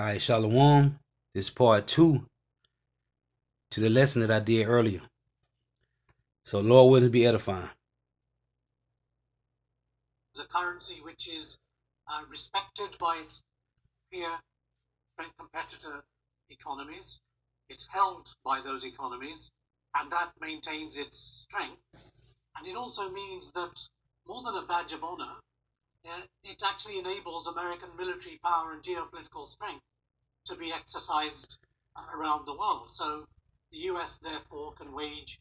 All right, Shalom. This is part two to the lesson that I did earlier. So, Lord, willing, be edifying. A currency which is respected by its peer competitor economies. It's held by those economies, and that maintains its strength. And it also means that, more than a badge of honor, it actually enables American military power and geopolitical strength to be exercised around the world. So the US, therefore, can wage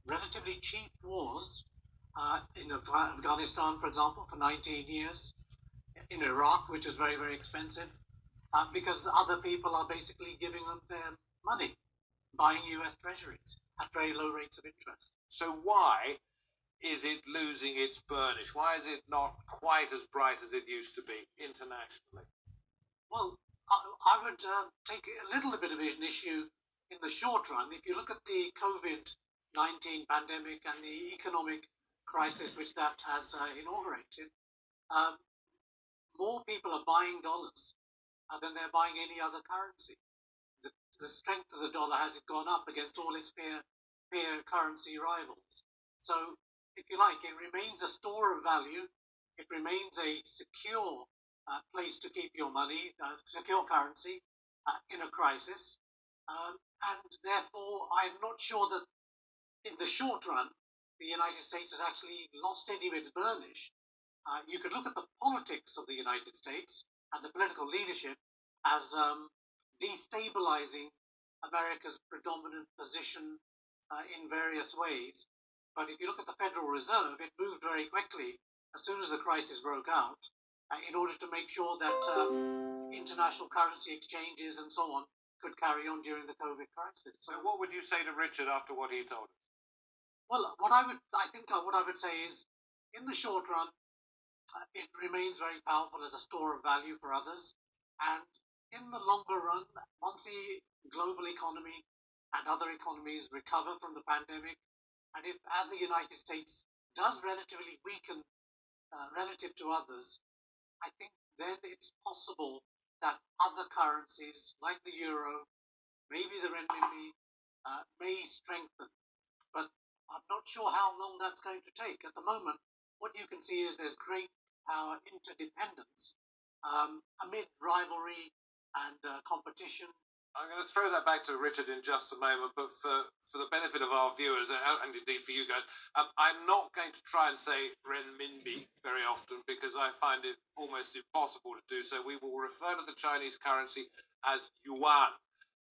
relatively cheap wars in Afghanistan, for example, for 19 years, in Iraq, which is very, very expensive, because other people are basically giving them their money, buying US treasuries at very low rates of interest. So why is it losing its burnish? Why is it not quite as bright as it used to be internationally? Well, I would take a little bit of an issue in the short run. If you look at the COVID-19 pandemic and the economic crisis which that has inaugurated, more people are buying dollars than they're buying any other currency. The strength of the dollar has gone up against all its peer currency rivals. So, if you like, it remains a store of value. It remains a secure place to keep your money, secure currency in a crisis. And therefore, I'm not sure that in the short run, the United States has actually lost any of its burnish. You could look at the politics of the United States and the political leadership as destabilizing America's predominant position in various ways. But if you look at the Federal Reserve, it moved very quickly as soon as the crisis broke out in order to make sure that international currency exchanges and so on could carry on during the COVID crisis. So what would you say to Richard after what he told us? Well, what I would say is, in the short run, it remains very powerful as a store of value for others. And in the longer run, once the global economy and other economies recover from the pandemic, and if, as the United States does relatively weaken relative to others, I think then it's possible that other currencies like the euro, maybe the renminbi, may strengthen. But I'm not sure how long that's going to take. At the moment, what you can see is there's great power interdependence amid rivalry and competition. I'm going to throw that back to Richard in just a moment, but for the benefit of our viewers and indeed for you guys, I'm not going to try and say renminbi very often because I find it almost impossible to do so. We will refer to the Chinese currency as yuan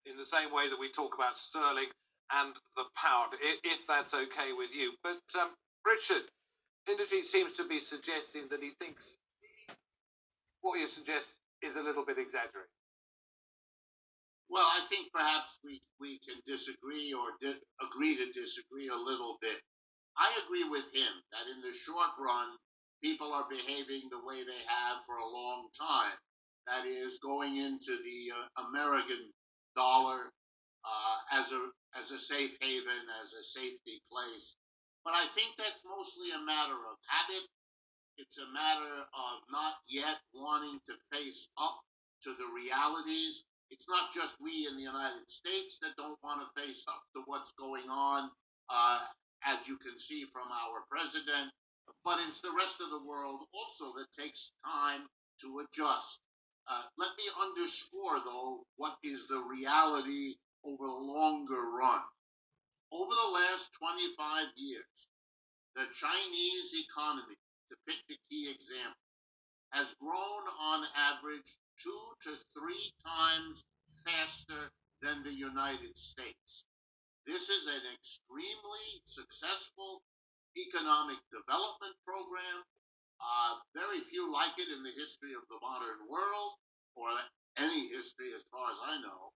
in the same way that we talk about sterling and the pound, if that's okay with you. But Richard, Inderjeet seems to be suggesting that he thinks what you suggest is a little bit exaggerated. Well, I think perhaps we can disagree or agree to disagree a little bit. I agree with him that in the short run, people are behaving the way they have for a long time. That is, going into the American dollar as a safe haven, as a safety place. But I think that's mostly a matter of habit. It's a matter of not yet wanting to face up to the realities. It's not just we in the United States that don't want to face up to what's going on, as you can see from our president, but it's the rest of the world also that takes time to adjust. Let me underscore, though, what is the reality over the longer run. Over the last 25 years, the Chinese economy, to pick the key example, has grown on average 2 to 3 times faster than the United States. This is an extremely successful economic development program. Very few like it in the history of the modern world, or any history as far as I know.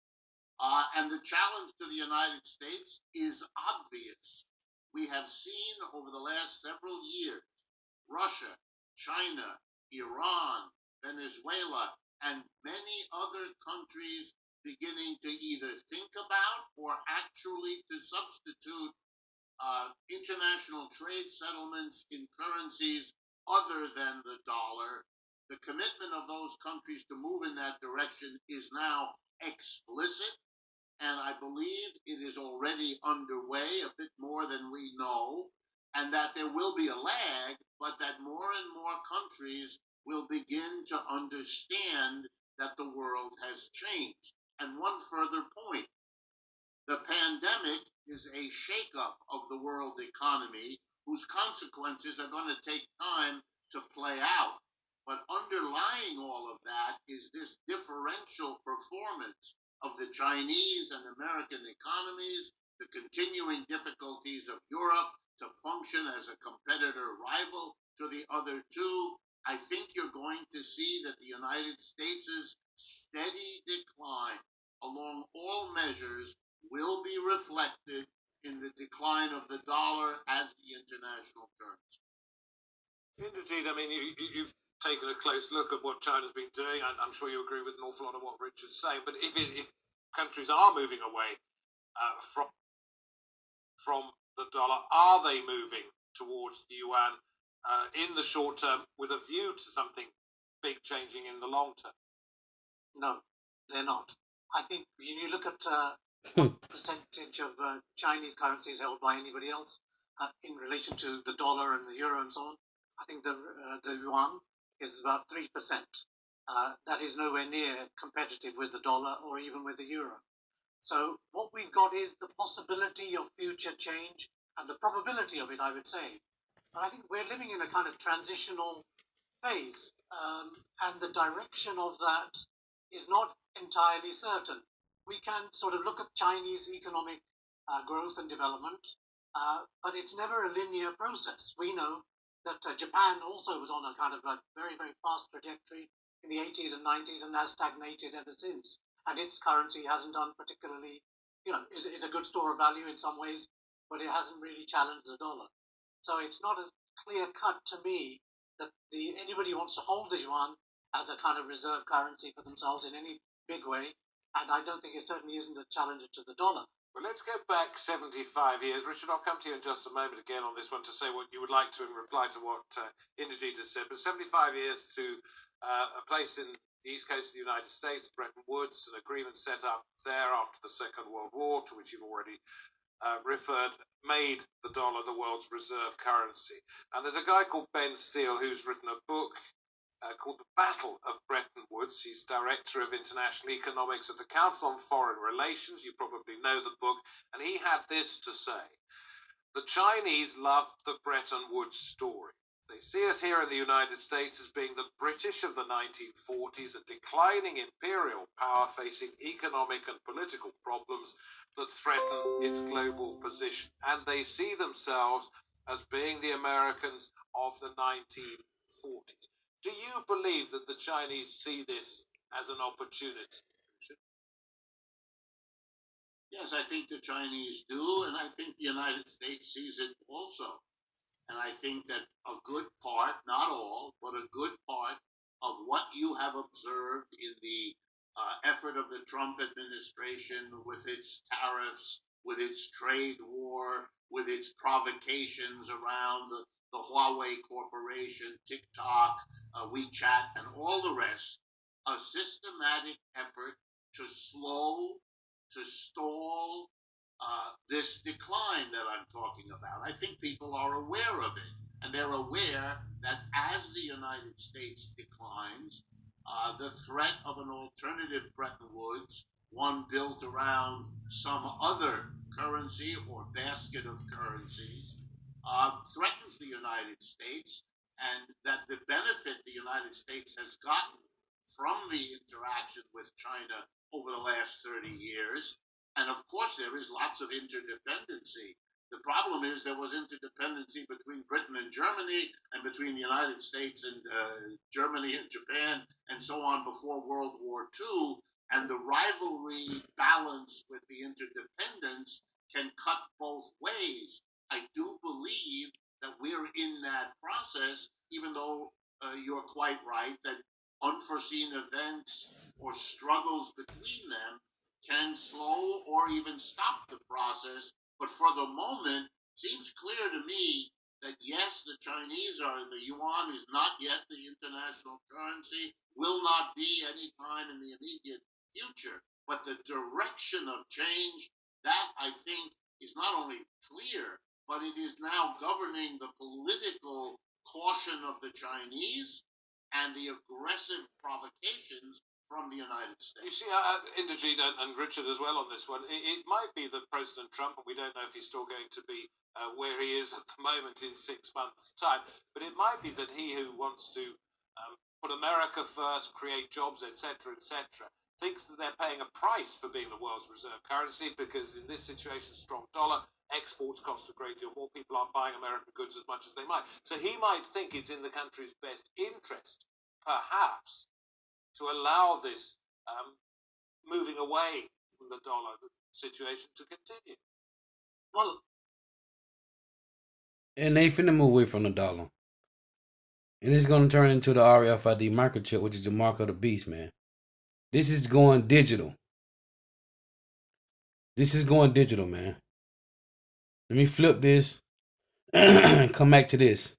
And the challenge to the United States is obvious. We have seen over the last several years Russia, China, Iran, Venezuela, and many other countries beginning to either think about or actually to substitute international trade settlements in currencies other than the dollar. The commitment of those countries to move in that direction is now explicit, and I believe it is already underway, a bit more than we know, and that there will be a lag, but that more and more countries will begin to understand that the world has changed. And one further point, the pandemic is a shakeup of the world economy whose consequences are going to take time to play out. But underlying all of that is this differential performance of the Chinese and American economies, the continuing difficulties of Europe to function as a competitor rival to the other two. I think you're going to see that the United States' steady decline along all measures will be reflected in the decline of the dollar as the international currency. Indeed, I mean, you've taken a close look at what China's been doing. I'm sure you agree with an awful lot of what Richard's saying. But if countries are moving away from the dollar, are they moving towards the yuan in the short term with a view to something big changing in the long term? No, they're not. I think when you look at percentage of Chinese currencies held by anybody else in relation to the dollar and the euro and so on, I think the yuan is about 3%. That is nowhere near competitive with the dollar or even with the euro. So what we've got is the possibility of future change and the probability of it, I would say. But I think we're living in a kind of transitional phase, and the direction of that is not entirely certain. We can sort of look at Chinese economic growth and development, but it's never a linear process. We know that Japan also was on a kind of a very, very fast trajectory in the 80s and 90s and has stagnated ever since. And its currency hasn't done particularly, it's a good store of value in some ways, but it hasn't really challenged the dollar. So it's not a clear cut to me that anybody wants to hold the yuan as a kind of reserve currency for themselves in any big way. And I don't think it certainly isn't a challenger to the dollar. Well, let's go back 75 years. Richard, I'll come to you in just a moment again on this one to say what you would like to in reply to what Inderjeet has said. But 75 years to a place in the east coast of the United States, Bretton Woods, an agreement set up there after the Second World War, to which you've already referred, made the dollar the world's reserve currency. And there's a guy called Ben Steele who's written a book called The Battle of Bretton Woods. He's Director of International Economics at the Council on Foreign Relations. You probably know the book. And he had this to say: the Chinese love the Bretton Woods story. They see us here in the United States as being the British of the 1940s, a declining imperial power facing economic and political problems that threaten its global position. And they see themselves as being the Americans of the 1940s. Do you believe that the Chinese see this as an opportunity? Yes, I think the Chinese do, and I think the United States sees it also. And I think that a good part, not all, but a good part of what you have observed in the effort of the Trump administration with its tariffs, with its trade war, with its provocations around the Huawei Corporation, TikTok, WeChat, and all the rest, a systematic effort to slow, to stall this decline that I'm talking about. I think people are aware of it, and they're aware that as the United States declines, the threat of an alternative Bretton Woods, one built around some other currency or basket of currencies, threatens the United States, and that the benefit the United States has gotten from the interaction with China over the last 30 years. And of course, there is lots of interdependency. The problem is there was interdependency between Britain and Germany, and between the United States and Germany and Japan, and so on before World War II. And the rivalry balance with the interdependence can cut both ways. I do believe that we're in that process, even though you're quite right that unforeseen events or struggles between them can slow or even stop the process. But for the moment, it seems clear to me that yes, the the yuan is not yet the international currency, will not be any time in the immediate future, but the direction of change, that I think is not only clear, but it is now governing the political caution of the Chinese and the aggressive provocations from the United You States. see, Inderjeet and Richard as well on this one. It might be that President Trump, and we don't know if he's still going to be where he is at the moment in 6 months' time, but it might be that he who wants to put America first, create jobs, etc., etc., thinks that they're paying a price for being the world's reserve currency, because in this situation, strong dollar, exports cost a great deal more. People aren't buying American goods as much as they might. So he might think it's in the country's best interest, perhaps, to allow this moving away from the dollar situation to continue. Well, And they finna move away from the dollar. And it's gonna turn into the RFID microchip, which is the mark of the beast, man. This is going digital. This is going digital, man. Let me flip this and come back to this.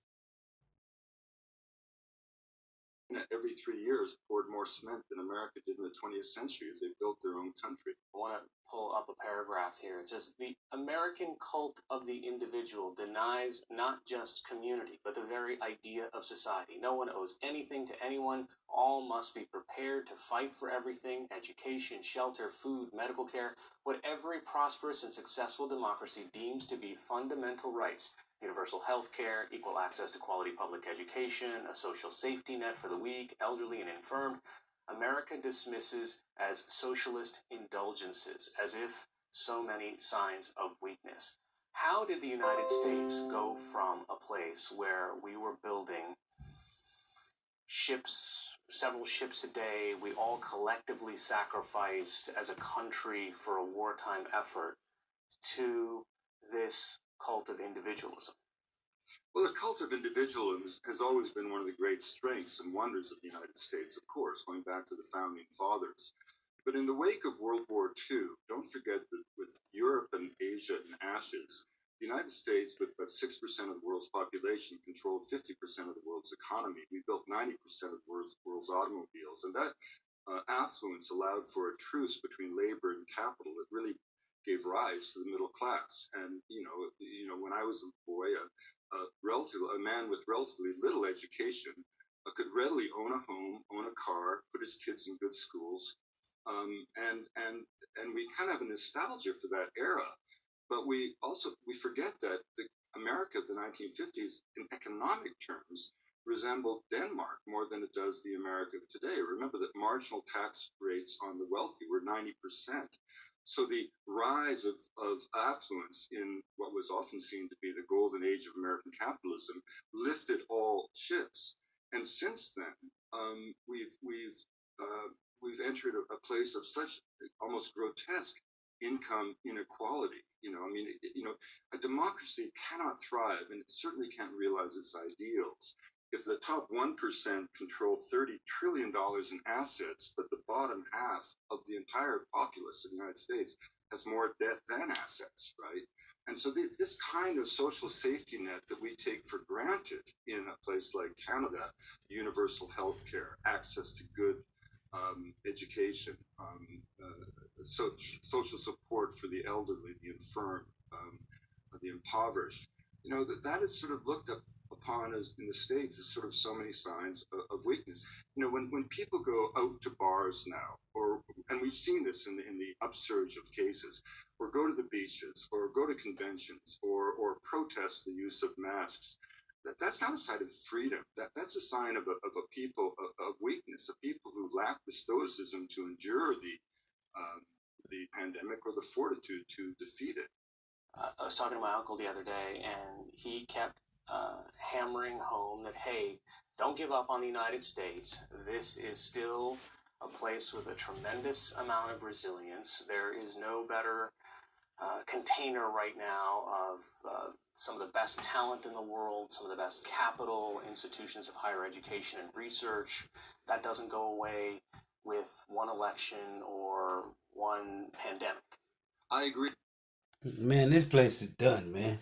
Every 3 years poured more cement than America did in the 20th century as they built their own country. I want to pull up a paragraph here. It says, the American cult of the individual denies not just community, but the very idea of society. No one owes anything to anyone. All must be prepared to fight for everything: education, shelter, food, medical care, what every prosperous and successful democracy deems to be fundamental rights: universal health care, equal access to quality public education, a social safety net for the weak, elderly, and infirm. America dismisses as socialist indulgences, as if so many signs of weakness. How did the United States go from a place where we were building ships, several ships a day, we all collectively sacrificed as a country for a wartime effort, to this cult of individualism? Well, the cult of individualism has always been one of the great strengths and wonders of the United States, of course, going back to the founding fathers. But in the wake of World War II, don't forget that with Europe and Asia in ashes, the United States, with about 6% of the world's population, controlled 50% of the world's economy. We built 90% of the world's automobiles, and that affluence allowed for a truce between labor and capital that really gave rise to the middle class. And when I was a boy, a man with relatively little education could readily own a home, own a car, put his kids in good schools, and we kind of have a nostalgia for that era. But we forget that the America of the 1950s, in economic terms, resembled Denmark more than it does the America of today. Remember that marginal tax rates on the wealthy were 90%. So the rise of affluence in what was often seen to be the golden age of American capitalism lifted all ships. And since then, we've entered a place of such almost grotesque income inequality. A democracy cannot thrive, and it certainly can't realize its ideals if the top 1% control $30 trillion in assets, but the bottom half of the entire populace of the United States has more debt than assets, right? And so this kind of social safety net that we take for granted in a place like Canada, universal health care, access to good education, social support for the elderly, the infirm, the impoverished, that is sort of looked upon as in the States as sort of so many signs of weakness. When people go out to bars now, and we've seen this in the upsurge of cases, or go to the beaches, or go to conventions, or protest the use of masks, that's not a sign of freedom. That's a sign of a people of weakness, of people who lack the stoicism to endure the pandemic or the fortitude to defeat it. I was talking to my uncle the other day, and he kept hammering home that, hey, don't give up on the United States. This is still a place with a tremendous amount of resilience. There is no better container right now of some of the best talent in the world, some of the best capital, institutions of higher education and research. That doesn't go away with one election or one pandemic. I agree. Man, this place is done, man.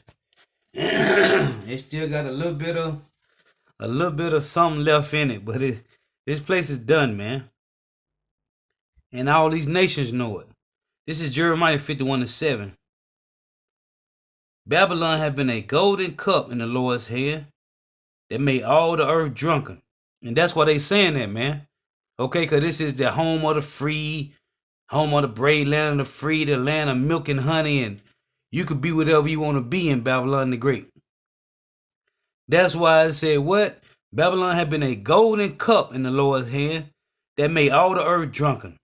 It still got a little bit of something left in it, but this place is done, man. And all these nations know it. This is Jeremiah 51:7. Babylon have been a golden cup in the Lord's hand that made all the earth drunken. And that's why they saying that, man. Okay, because this is the home of the free, home of the brave, land of the free, the land of milk and honey, and you could be whatever you want to be in Babylon the Great. That's why I said what? Babylon had been a golden cup in the Lord's hand that made all the earth drunken.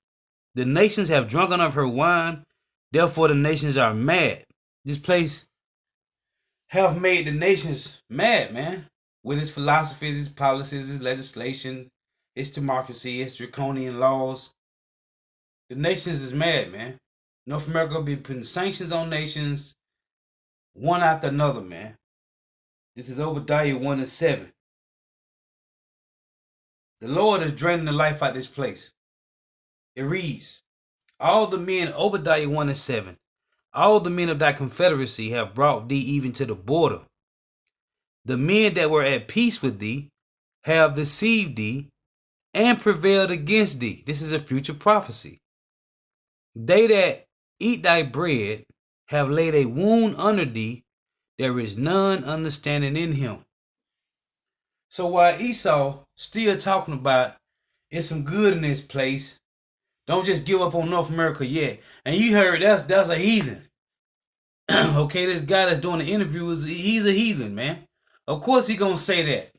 The nations have drunken of her wine, therefore the nations are mad. This place have made the nations mad, man. With its philosophies, its policies, its legislation, its democracy, its draconian laws. The nations is mad, man. North America will be putting sanctions on nations one after another, man. This is Obadiah 1:7. The Lord is draining the life out of this place. It reads, all the men, Obadiah 1:7, all the men of thy confederacy have brought thee even to the border. The men that were at peace with thee have deceived thee and prevailed against thee. This is a future prophecy. They that eat thy bread have laid a wound under thee. There is none understanding in him. So while Esau still talking about it's some good in this place, don't just give up on North America yet. And you heard that's a heathen. Okay, this guy that's doing the interviews, he's a heathen, man. Of course he gonna say that.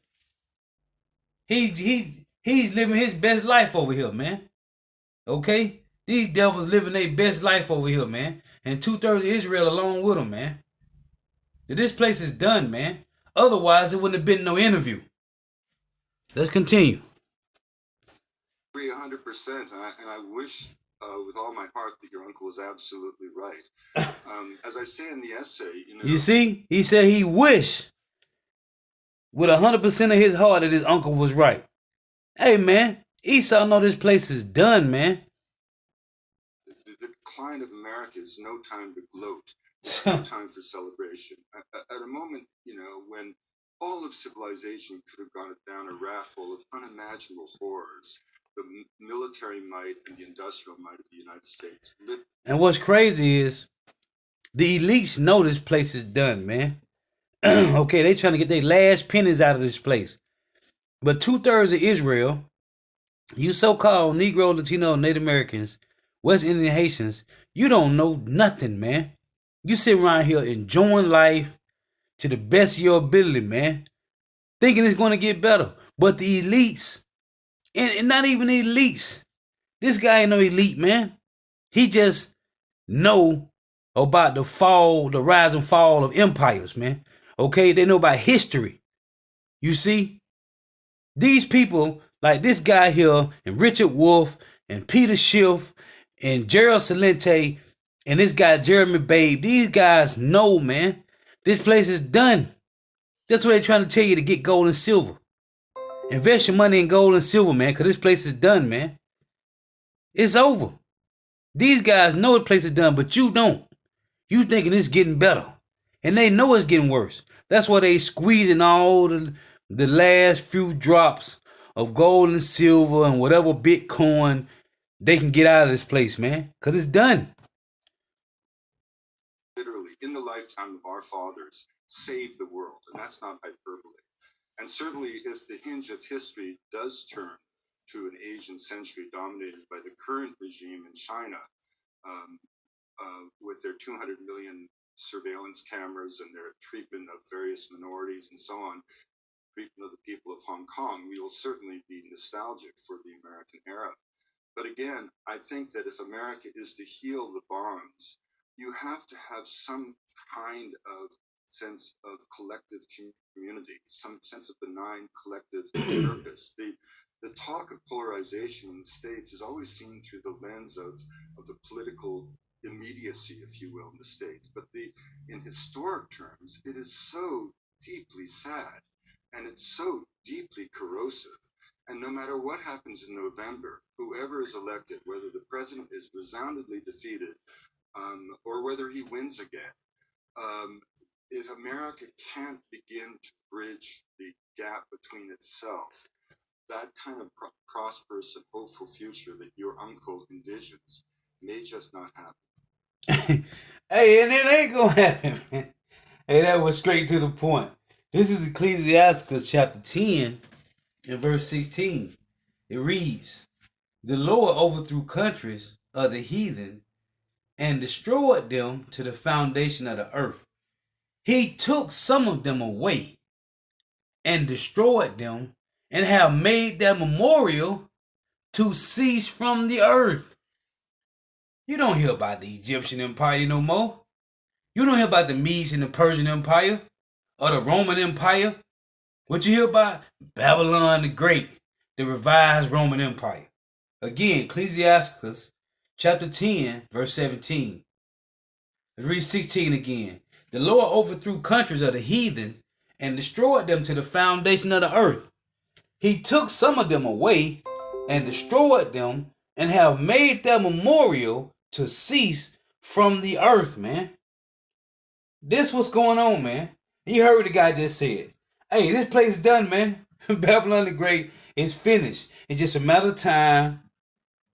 He's living his best life over here, man. Okay? These devils living their best life over here, man. And 2/3 of Israel along with them, man. This place is done, man. Otherwise, it wouldn't have been no interview. Let's continue. I agree 100%, and I wish with all my heart that your uncle is absolutely right. As I say in the essay, You see, he said he wished with 100% of his heart that his uncle was right. Hey, man, Esau know this place is done, man. The decline of America is no time to gloat, no time for celebration. At a moment, when all of civilization could have gone down a rat hole of unimaginable horrors, the military might and the industrial might of the United States. And what's crazy is the elites know this place is done, man. Okay, they trying to get their last pennies out of this place. But 2/3 of Israel, you so-called Negro, Latino, Native Americans, West Indian Haitians, you don't know nothing, man. You sit around here enjoying life to the best of your ability, man. Thinking it's going to get better. But the elites, and not even the elites, this guy ain't no elite, man. He just know about the rise and fall of empires, man. Okay, they know about history. You see, these people like this guy here and Richard Wolff and Peter Schiff and Gerald Celente and this guy Jeremy Babe, these guys know, man, this place is done. That's what they're trying to tell you, to get gold and silver. Invest your money in gold and silver, man, because this place is done, man. It's over. These guys know the place is done, but you don't. You thinking it's getting better. And they know it's getting worse. That's why they squeezing all the last few drops of gold and silver and whatever Bitcoin they can get out of this place, man. Because it's done. Literally, in the lifetime of our fathers, saved the world. And that's not hyperbole. And certainly, if the hinge of history does turn to an Asian century dominated by the current regime in China, with their 200 million surveillance cameras and their treatment of various minorities and so on, treatment of the people of Hong Kong, we will certainly be nostalgic for the American era. But again, I think that if America is to heal the bonds, you have to have some kind of sense of collective community, some sense of benign collective purpose. The talk of polarization in the States is always seen through the lens of the political immediacy, if you will, in the States. But in historic terms, it is so deeply sad and it's so deeply corrosive. And no matter what happens in November, whoever is elected, whether the president is resoundingly defeated or whether he wins again, if America can't begin to bridge the gap between itself, that kind of prosperous and hopeful future that your uncle envisions may just not happen. Hey, and it ain't gonna happen, man. Hey, that was straight to the point. This is Ecclesiastes chapter 10 and verse 16. It reads, "The Lord overthrew countries of the heathen and destroyed them to the foundation of the earth. He took some of them away and destroyed them and have made their memorial to cease from the earth." You don't hear about the Egyptian Empire no more. You don't hear about the Medes and the Persian Empire or the Roman Empire. What you hear about? Babylon the Great, the revised Roman Empire. Again, Ecclesiastes chapter 10, verse 17. Let's read 16 again. "The Lord overthrew countries of the heathen and destroyed them to the foundation of the earth. He took some of them away and destroyed them and have made their memorial to cease from the earth," man. This what's going on, man. You heard what the guy just said. Hey, this place is done, man. Babylon the Great is finished. It's just a matter of time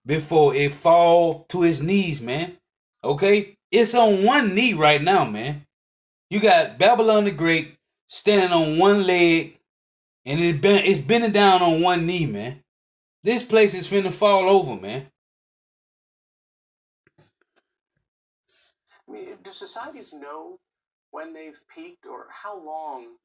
before it fall to its knees, man. Okay? It's on one knee right now, man. You got Babylon the Great standing on one leg and it's bending down on one knee, man. This place is finna fall over, man. I mean, do societies know when they've peaked, or how long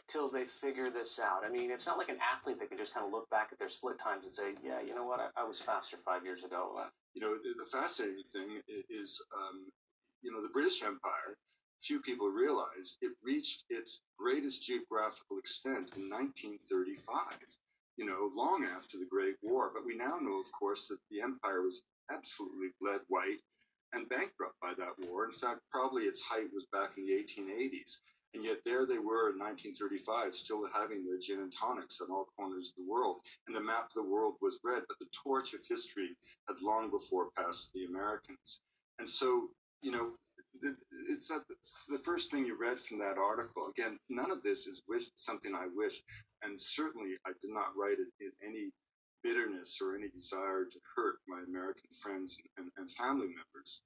till they figure this out? I mean, it's not like an athlete that can just kind of look back at their split times and say, yeah, you know what, I was faster 5 years ago. You know, the fascinating thing is, you know, the British Empire, few people realize it reached its greatest geographical extent in 1935, you know, long after the Great War. But we now know, of course, that the empire was absolutely bled white and bankrupt by that war. In fact, probably its height was back in the 1880s. And yet there they were in 1935, still having the gin and tonics on all corners of the world. And the map of the world was red, but the torch of history had long before passed the Americans. And so, you know, it's the first thing you read from that article. Again, none of this is something I wish, and certainly I did not write it in any bitterness or any desire to hurt my American friends and family members.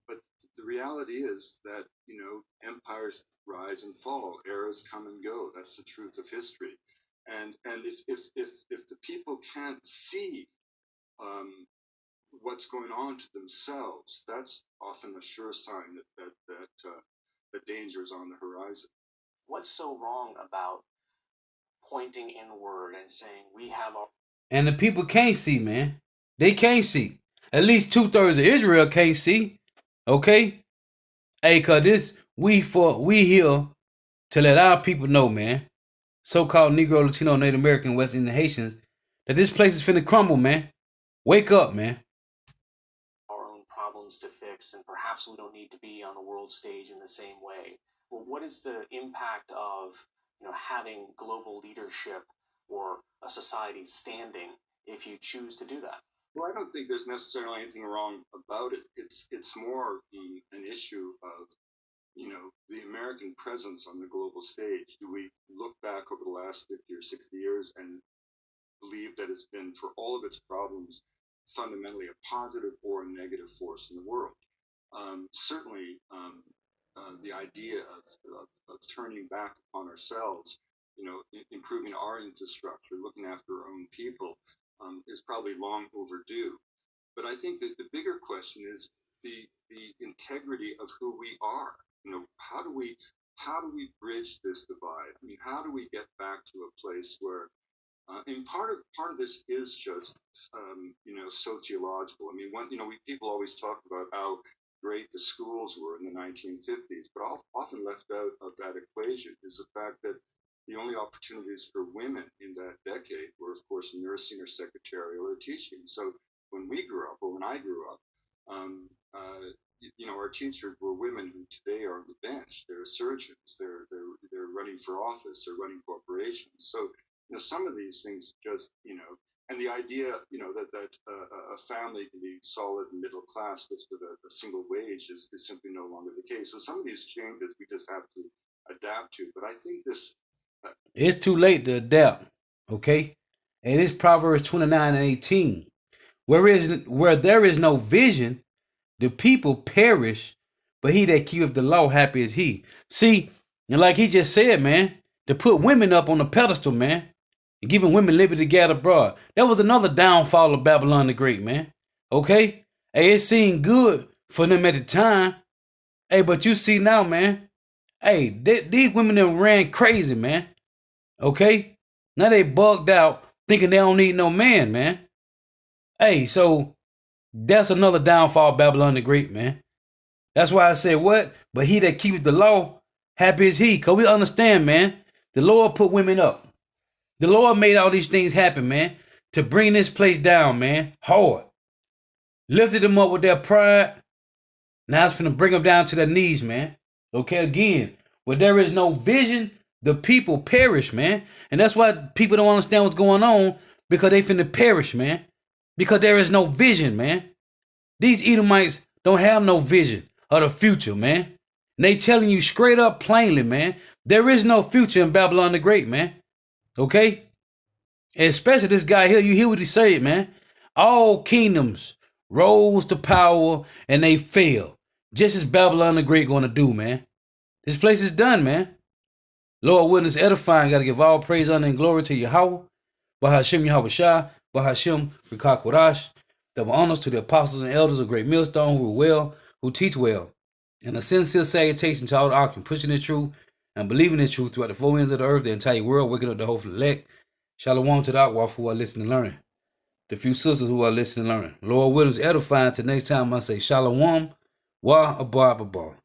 But the reality is that, you know, empires rise and fall, eras come and go. That's the truth of history. And if the people can't see what's going on to themselves, that's often a sure sign that danger is on the horizon. What's so wrong about pointing inward and saying we have our... And the people can't see, man. They can't see. At least 2/3 of Israel can't see. Okay? Hey, cause this we here to let our people know, man. So-called Negro, Latino, Native American, West Indian Haitians, that this place is finna crumble, man. Wake up, man. our own problems to fix, and perhaps we don't need to be on the world stage in the same way. Well, what is the impact of, you know, having global leadership or a society standing if you choose to do that? Well, I don't think there's necessarily anything wrong about it. It's more an issue of, you know, the American presence on the global stage. Do we look back over the last 50 or 60 years and believe that it's been, for all of its problems, fundamentally a positive or a negative force in the world? Certainly, the idea of turning back upon ourselves, you know, improving our infrastructure, looking after our own people, is probably long overdue. But I think that the bigger question is the integrity of who we are. You know, how do we bridge this divide? I mean, how do we get back to a place where, and part of this is just you know, sociological. I mean, people always talk about how great the schools were in the 1950s, but often left out of that equation is the fact that the only opportunities for women in that decade were, of course, nursing or secretarial or teaching. So when we grew up, or when I grew up, you know, our teachers were women who today are on the bench. They're surgeons. They're running for office. They're running corporations. So, you know, some of these things just, you know, And the idea, that a family can be solid and middle class just with a single wage is simply no longer the case. So some of these changes we just have to adapt to. But I think this. It's too late to adapt, okay? And it's Proverbs 29 and 18. Where there is no vision, the people perish, but he that keepeth the law, happy is he. See, and like he just said, man, to put women up on a pedestal, man, and giving women liberty to gather abroad. That was another downfall of Babylon the Great, man. Okay? Hey, it seemed good for them at the time. Hey, but you see now, man. Hey, these women that ran crazy, man. Okay? Now they bugged out, thinking they don't need no man, man. Hey, so that's another downfall of Babylon the Great, man. That's why I said what? But he that keepeth the law, happy is he. Because we understand, man, the Lord put women up. The Lord made all these things happen, man, to bring this place down, man, hard. Lifted them up with their pride. Now it's finna bring them down to their knees, man. Okay, again, where there is no vision, the people perish, man. And that's why people don't understand what's going on, because they finna perish, man. Because there is no vision, man. These Edomites don't have no vision of the future, man. And they telling you straight up plainly, man, there is no future in Babylon the Great, man. Okay? And especially this guy here, you hear what he said, man. All kingdoms rose to power and they fell. Just as Babylon the Great gonna do, man. This place is done, man. Lord willing, is edifying. Gotta give all praise, honor, and glory to Yahweh. Bahashim Yahweh Shah. Bahashim Rikak Wadash. Double honors to the apostles and elders of Great Millstone who are well, who teach well. And a sincere salutation to all the occupants pushing the truth and believing in truth throughout the four ends of the earth, the entire world, waking up the whole elect. Shalom to the Akwaf who are listening and learning. The few sisters who are listening and learning. Lord willing, is edifying. Till next time I say Shalom. Wa Abba Abba.